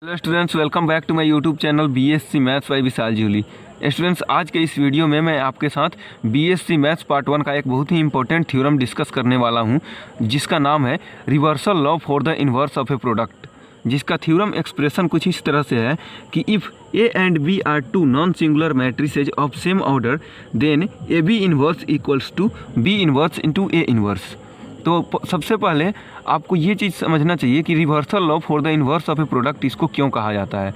Hello students, welcome back to my YouTube channel BSc maths by Vishal Julie. Students, आज के इस video में मैं आपके साथ बीएससी मैथ्स पार्ट 1 का एक बहुत ही इंपॉर्टेंट थ्योरम डिस्कस करने वाला हूं, जिसका नाम है reversal law for the inverse of a product. जिसका थ्योरम एक्सप्रेशन कुछ इस तरह से है कि if A and B are two non singular matrices of same order then A B inverse equals to B inverse into A inverse. तो सबसे पहले आपको ये चीज़ समझना चाहिए कि reversal law for the inverse of a product इसको क्यों कहा जाता है।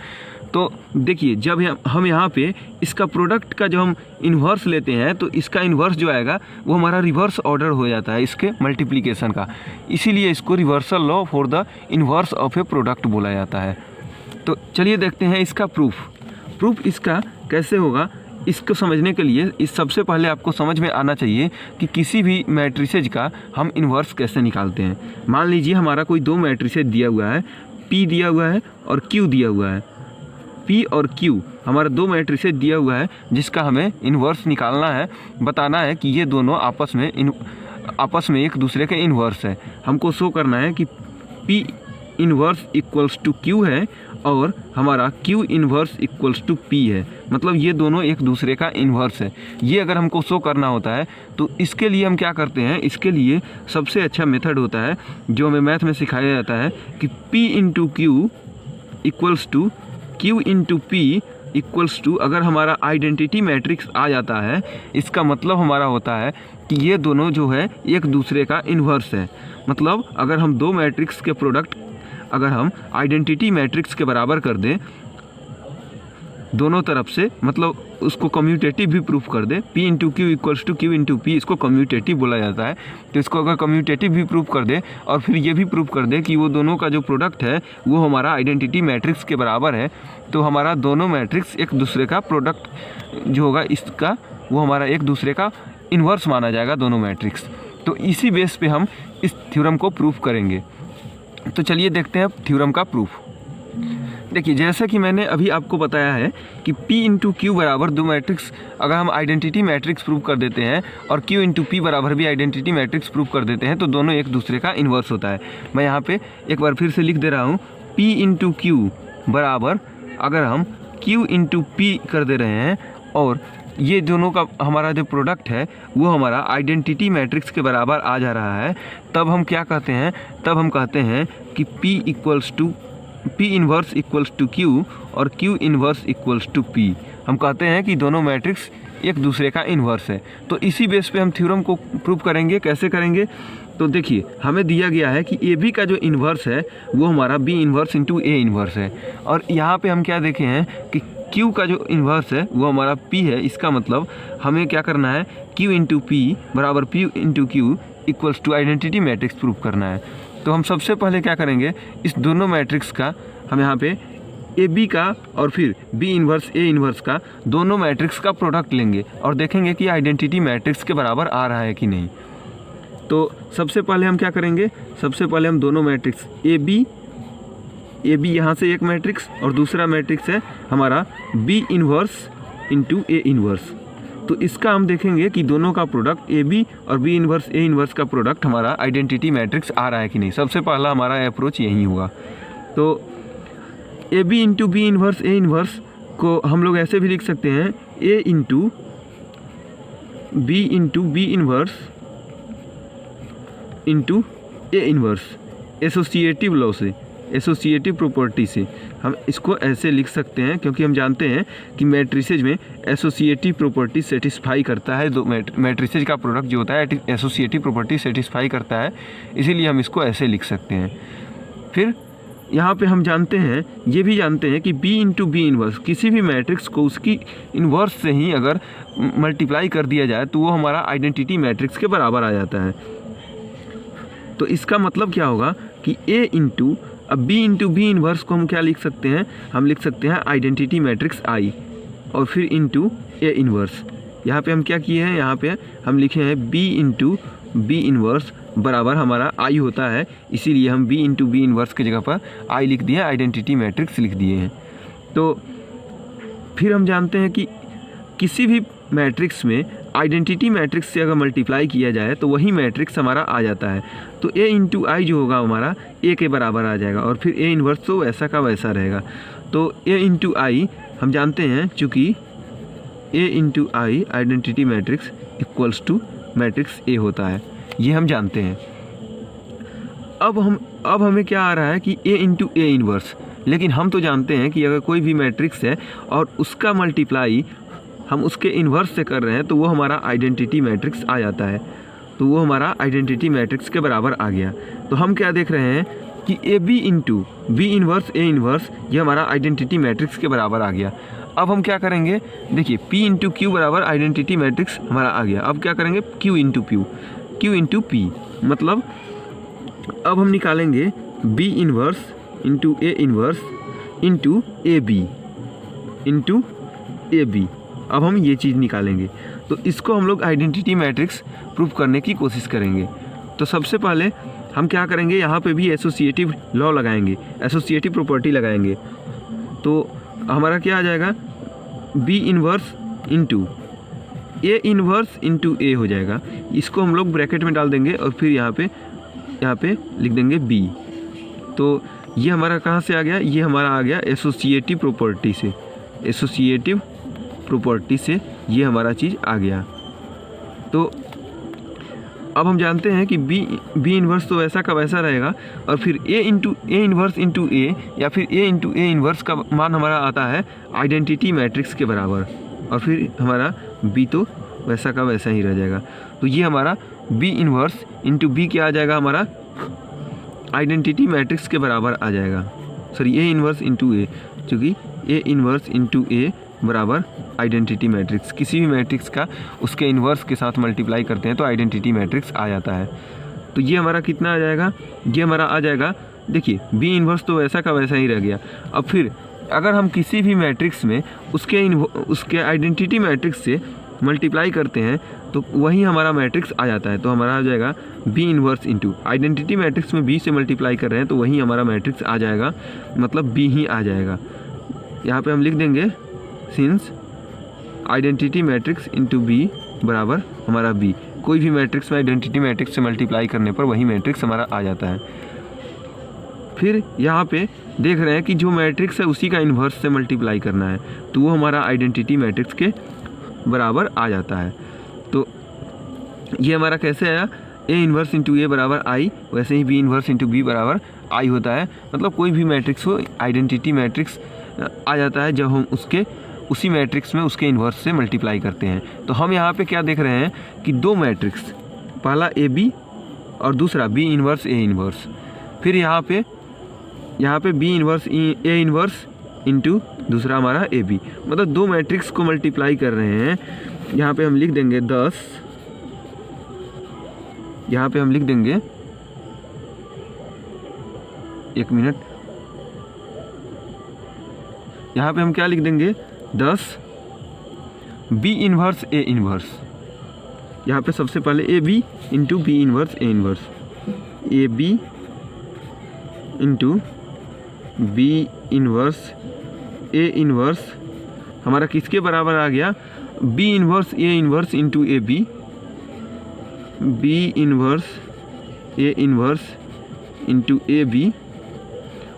तो देखिए, जब हम यहाँ पे इसका प्रोडक्ट का जो हम इन्वर्स लेते हैं तो इसका इन्वर्स जो आएगा वो हमारा रिवर्स ऑर्डर हो जाता है इसके मल्टीप्लिकेशन का। इसीलिए इसको reversal law for the inverse of a product बोला जाता है। तो चलिए देखते हैं इसका प्रूफ इसका कैसे होगा। इसको समझने के लिए इस सबसे पहले आपको समझ में आना चाहिए कि किसी भी मैट्रिसेज का हम इन्वर्स कैसे निकालते हैं। मान लीजिए हमारा कोई दो मैट्रिसेज दिया हुआ है, P दिया हुआ है और Q दिया हुआ है। P और Q हमारा दो मैट्रिसेज दिया हुआ है जिसका हमें इन्वर्स निकालना है, बताना है कि ये दोनों आपस में एक दूसरे के इन्वर्स है। हमको शो करना है कि P inverse equals to Q है और हमारा Q inverse equals to P है। मतलब ये दोनों एक दूसरे का इन्वर्स है। ये अगर हमको शो करना होता है तो इसके लिए हम क्या करते हैं, इसके लिए सबसे अच्छा मेथड होता है जो हमें मैथ में सिखाया जाता है कि P into Q equals to Q into P equals to, अगर हमारा आइडेंटिटी मैट्रिक्स आ जाता है इसका मतलब हमारा होता है कि ये दोनों जो है एक दूसरे का इन्वर्स है। मतलब अगर हम दो मैट्रिक्स के प्रोडक्ट अगर हम आइडेंटिटी मैट्रिक्स के बराबर कर दें दोनों तरफ से, मतलब उसको कम्यूटेटिव भी प्रूफ कर दे, P into Q equals to Q into P, इसको कम्यूटेटिव बोला जाता है। तो इसको अगर कम्यूटेटिव भी प्रूफ कर दे और फिर ये भी प्रूफ कर दे कि वो दोनों का जो प्रोडक्ट है वो हमारा आइडेंटिटी मैट्रिक्स के बराबर है, तो हमारा दोनों मैट्रिक्स एक दूसरे का प्रोडक्ट जो होगा इसका वो हमारा एक दूसरे का इन्वर्स माना जाएगा दोनों मैट्रिक्स। तो इसी बेस पे हम इस थ्योरम को प्रूफ करेंगे। तो चलिए देखते हैं थ्योरम का प्रूफ। देखिए, जैसा कि मैंने अभी आपको बताया है कि P इंटू Q बराबर दो मैट्रिक्स अगर हम आइडेंटिटी मैट्रिक्स प्रूव कर देते हैं और Q इंटू P बराबर भी आइडेंटिटी मैट्रिक्स प्रूव कर देते हैं तो दोनों एक दूसरे का इन्वर्स होता है। मैं यहाँ पे एक बार फिर से लिख दे रहा हूँ, P इंटू Q बराबर अगर हम Q इंटू P कर दे रहे हैं और ये दोनों का हमारा जो प्रोडक्ट है वो हमारा आइडेंटिटी मैट्रिक्स के बराबर आ जा रहा है, तब हम क्या कहते हैं, तब हम कहते हैं कि P inverse equals to Q और Q inverse equals to P। हम कहते हैं कि दोनों मैट्रिक्स एक दूसरे का इन्वर्स है। तो इसी बेस पे हम थ्योरम को प्रूव करेंगे। कैसे करेंगे, तो देखिए हमें दिया गया है कि AB का जो इन्वर्स है वो हमारा B inverse into A inverse है, और यहाँ पे हम क्या देखे हैं कि Q का जो इन्वर्स है वो हमारा P है। इसका मतलब हमें क्या करना है, Q इंटू P बराबर P into Q equals to identity matrix proof करना है। तो हम सबसे पहले क्या करेंगे, इस दोनों मैट्रिक्स का हम यहाँ पे AB का और फिर B इन्वर्स A इन्वर्स का दोनों मैट्रिक्स का प्रोडक्ट लेंगे और देखेंगे कि आइडेंटिटी मैट्रिक्स के बराबर आ रहा है कि नहीं। तो सबसे पहले हम क्या करेंगे, सबसे पहले हम दोनों मैट्रिक्स AB यहाँ से एक मैट्रिक्स और दूसरा मैट्रिक्स है हमारा B inverse into A inverse. तो इसका हम देखेंगे कि दोनों का प्रोडक्ट AB और B इन्वर्स A इन्वर्स का प्रोडक्ट हमारा आइडेंटिटी मैट्रिक्स आ रहा है कि नहीं। सबसे पहला हमारा अप्रोच यही होगा। तो AB into B inverse A inverse को हम लोग ऐसे भी लिख सकते हैं, A into B inverse into A inverse. Associative law से, एसोसिएटिव प्रॉपर्टी से हम इसको ऐसे लिख सकते हैं, क्योंकि हम जानते हैं कि मैट्रिसेज में एसोसिएटिव प्रॉपर्टी सेटिस्फाई करता है। दो मैट्रिसेज का प्रोडक्ट जो होता है एसोसिएटिव प्रॉपर्टी सेटिस्फाई करता है, इसीलिए हम इसको ऐसे लिख सकते हैं। फिर यहाँ पे हम जानते हैं, ये भी जानते हैं कि B इंटू B इन्वर्स, किसी भी मैट्रिक्स को उसकी इन्वर्स से ही अगर मल्टीप्लाई कर दिया जाए तो वो हमारा आइडेंटिटी मैट्रिक्स के बराबर आ जाता है। तो इसका मतलब क्या होगा कि A इंटू, अब B इंटू B इन्वर्स को हम क्या लिख सकते हैं, हम लिख सकते हैं आइडेंटिटी मैट्रिक्स I और फिर इंटू A इन्वर्स। यहाँ पे हम क्या किए हैं, यहाँ पे हम लिखे हैं B इंटू B इन्वर्स बराबर हमारा I होता है, इसीलिए हम B इंटू B इन्वर्स की जगह पर I लिख दिए, आइडेंटिटी मैट्रिक्स लिख दिए हैं। तो फिर हम जानते हैं कि किसी भी मैट्रिक्स में आइडेंटिटी मैट्रिक्स से अगर मल्टीप्लाई किया जाए तो वही मैट्रिक्स हमारा आ जाता है। तो A इंटू आई जो होगा हमारा A के बराबर आ जाएगा और फिर A इन्वर्स तो वैसा का वैसा रहेगा। तो A इंटू आई हम जानते हैं, चूँकि A into I identity matrix equals to matrix A होता है, ये हम जानते हैं। अब हमें क्या आ रहा है कि A इंटू A इन्वर्स, लेकिन हम तो जानते हैं कि अगर कोई भी मैट्रिक्स है और उसका मल्टीप्लाई हम उसके इन्वर्स से कर रहे हैं तो वो हमारा आइडेंटिटी मैट्रिक्स आ जाता है। तो वो हमारा आइडेंटिटी मैट्रिक्स के बराबर आ गया। तो हम क्या देख रहे हैं कि A B into B inverse A inverse ये हमारा आइडेंटिटी मैट्रिक्स के बराबर आ गया। अब हम क्या करेंगे, देखिए P इंटू क्यू बराबर आइडेंटिटी मैट्रिक्स हमारा आ गया। अब क्या करेंगे, Q इंटू P, मतलब अब हम निकालेंगे B inverse into A inverse into A B. अब हम ये चीज़ निकालेंगे, तो इसको हम लोग आइडेंटिटी मैट्रिक्स प्रूव करने की कोशिश करेंगे। तो सबसे पहले हम क्या करेंगे, यहाँ पे भी एसोसिएटिव लॉ लगाएंगे, एसोसिएटिव प्रॉपर्टी लगाएंगे। तो हमारा क्या आ जाएगा, B inverse into A inverse into ए हो जाएगा। इसको हम लोग ब्रैकेट में डाल देंगे और फिर यहाँ पे लिख देंगे बी। तो ये हमारा कहाँ से आ गया, ये हमारा आ गया एसोसिएटिव प्रॉपर्टी से, एसोसिएटिव प्रॉपर्टी से ये हमारा चीज़ आ गया। तो अब हम जानते हैं कि बी इन्वर्स तो वैसा का वैसा रहेगा और फिर ए इन्वर्स इंटू ए या फिर ए इंटू ए इन्वर्स का मान हमारा आता है आइडेंटिटी मैट्रिक्स के बराबर, और फिर हमारा बी तो वैसा का वैसा ही रह जाएगा। तो ये हमारा बी इन्वर्स इंटू बी क्या आ जाएगा, हमारा आइडेंटिटी मैट्रिक्स के बराबर आ जाएगा। सॉरी, ए इन्वर्स इंटू ए, चूँकि ए इन्वर्स इंटू ए बराबर आइडेंटिटी मैट्रिक्स, किसी भी मैट्रिक्स का उसके इन्वर्स के साथ मल्टीप्लाई करते हैं तो आइडेंटिटी मैट्रिक्स आ जाता है। तो ये हमारा कितना आ जाएगा, ये हमारा आ जाएगा, देखिए बी इन्वर्स तो वैसा का वैसा ही रह गया। अब फिर अगर हम किसी भी मैट्रिक्स में उसके आइडेंटिटी मैट्रिक्स से मल्टीप्लाई करते हैं तो वही हमारा मैट्रिक्स आ जाता है। तो हमारा आ जाएगा B inverse into identity matrix में बी से मल्टीप्लाई कर रहे हैं तो वही हमारा मैट्रिक्स आ जाएगा, मतलब बी ही आ जाएगा। यहाँ पे हम लिख देंगे since identity matrix into B बराबर हमारा बी। कोई भी मैट्रिक्स में आइडेंटिटी मैट्रिक्स से मल्टीप्लाई करने पर वही मैट्रिक्स हमारा आ जाता है। फिर यहाँ पे देख रहे हैं कि जो मैट्रिक्स है उसी का इन्वर्स से मल्टीप्लाई करना है तो वो हमारा आइडेंटिटी मैट्रिक्स के बराबर आ जाता है। तो ये हमारा कैसे आया, ए इन्वर्स इंटू ए बराबर आई, वैसे ही बी इन्वर्स इंटू बी बराबर आई होता है। मतलब कोई भी मैट्रिक्स हो आइडेंटिटी मैट्रिक्स आ जाता है जब हम उसी मैट्रिक्स में उसके इन्वर्स से मल्टीप्लाई करते हैं। तो हम यहाँ पे क्या देख रहे हैं कि दो मैट्रिक्स, पहला ए बी और दूसरा बी इन्वर्स ए इन्वर्स, फिर यहाँ पे B inverse A inverse into दूसरा हमारा ए बी, मतलब दो मैट्रिक्स को मल्टीप्लाई कर रहे हैं। यहाँ पे हम लिख देंगे 10, यहाँ पे हम लिख देंगे, एक मिनट, यहाँ पे हम क्या लिख देंगे 10 बी इन्वर्स ए इन्वर्स। यहाँ पे सबसे पहले A B into B inverse A inverse, A B into B inverse A inverse हमारा किसके बराबर आ गया, B inverse A inverse into A B, B inverse A inverse into A B.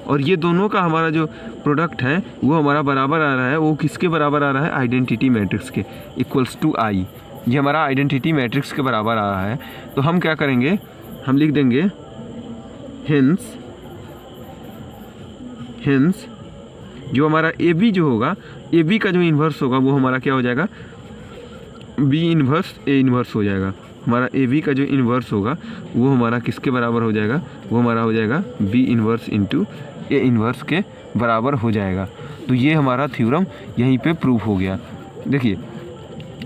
और ये दोनों का हमारा जो प्रोडक्ट है वो हमारा बराबर आ रहा है, वो किसके बराबर आ रहा है, आइडेंटिटी मैट्रिक्स के, इक्वल्स टू आई। ये हमारा आइडेंटिटी मैट्रिक्स के बराबर आ रहा है। तो हम क्या करेंगे, हम लिख देंगे हेंस जो हमारा ए बी जो होगा, ए बी का जो इन्वर्स होगा वो हमारा क्या हो जाएगा, बी इन्वर्स ए इन्वर्स हो जाएगा। हमारा ए बी का जो इन्वर्स होगा वो हमारा किसके बराबर हो जाएगा, वो हमारा हो जाएगा B inverse into A inverse के बराबर हो जाएगा। तो ये हमारा थ्योरम यहीं पे प्रूव हो गया। देखिए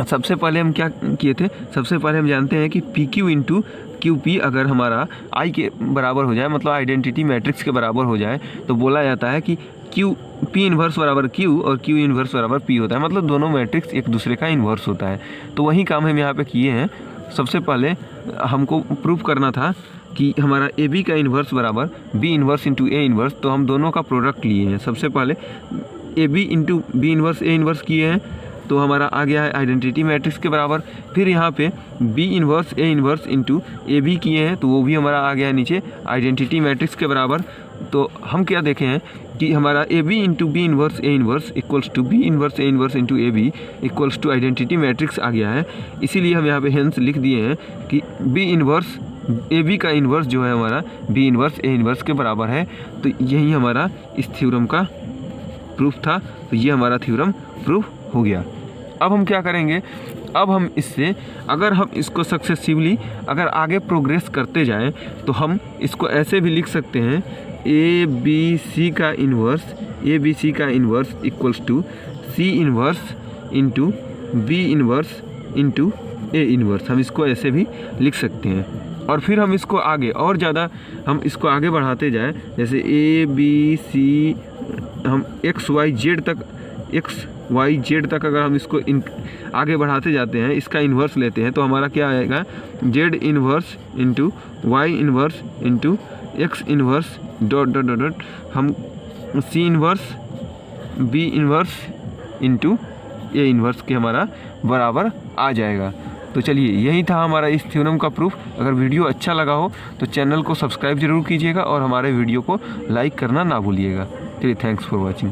सबसे पहले हम क्या किए थे, सबसे पहले हम जानते हैं कि P Q into Q P अगर हमारा आई के बराबर हो जाए, मतलब आइडेंटिटी मैट्रिक्स के बराबर हो जाए, तो बोला जाता है कि क्यू पी इन्वर्स बराबर क्यू और क्यू इन्वर्स बराबर पी होता है, मतलब दोनों मैट्रिक्स एक दूसरे का इन्वर्स होता है। तो वही काम हम यहाँ पे किए हैं। सबसे पहले हमको प्रूव करना था कि हमारा ए बी का इन्वर्स बराबर B inverse into A inverse, तो हम दोनों का प्रोडक्ट लिए हैं। सबसे पहले A B into B inverse A inverse किए हैं, तो हमारा आ गया है आइडेंटिटी मैट्रिक्स के बराबर। फिर यहाँ पे B inverse A inverse into A B किए हैं तो वो भी हमारा आ गया है नीचे आइडेंटिटी मैट्रिक्स के बराबर। तो हम क्या देखे हैं कि हमारा A B into B inverse A inverse equals to B inverse A inverse into A B equals to identity matrix आ गया है। इसीलिए हम यहाँ पे हेंस लिख दिए हैं कि बी इन्वर्स ए बी का इन्वर्स जो है हमारा बी इन्वर्स ए इन्वर्स के बराबर है। तो यही हमारा इस थ्योरम का प्रूफ था। तो ये हमारा थ्योरम प्रूफ हो गया। अब हम क्या करेंगे, अब हम इससे अगर हम इसको सक्सेसिवली अगर आगे प्रोग्रेस करते जाएं तो हम इसको ऐसे भी लिख सकते हैं ए बी सी का inverse equals to C inverse into B inverse into A inverse. हम इसको ऐसे भी लिख सकते हैं। और फिर हम इसको आगे और ज़्यादा हम इसको आगे बढ़ाते जाएं, जैसे ए बी सी हम एक्स वाई जेड तक अगर हम इसको आगे बढ़ाते जाते हैं, इसका इन्वर्स लेते हैं तो हमारा क्या आएगा, Z inverse into Y inverse into X inverse dot dot dot dot हम C inverse B inverse into A inverse के हमारा बराबर आ जाएगा। तो चलिए यही था हमारा इस थ्योरम का प्रूफ। अगर वीडियो अच्छा लगा हो तो चैनल को सब्सक्राइब जरूर कीजिएगा और हमारे वीडियो को लाइक करना ना भूलिएगा। चलिए, थैंक्स फॉर वॉचिंग।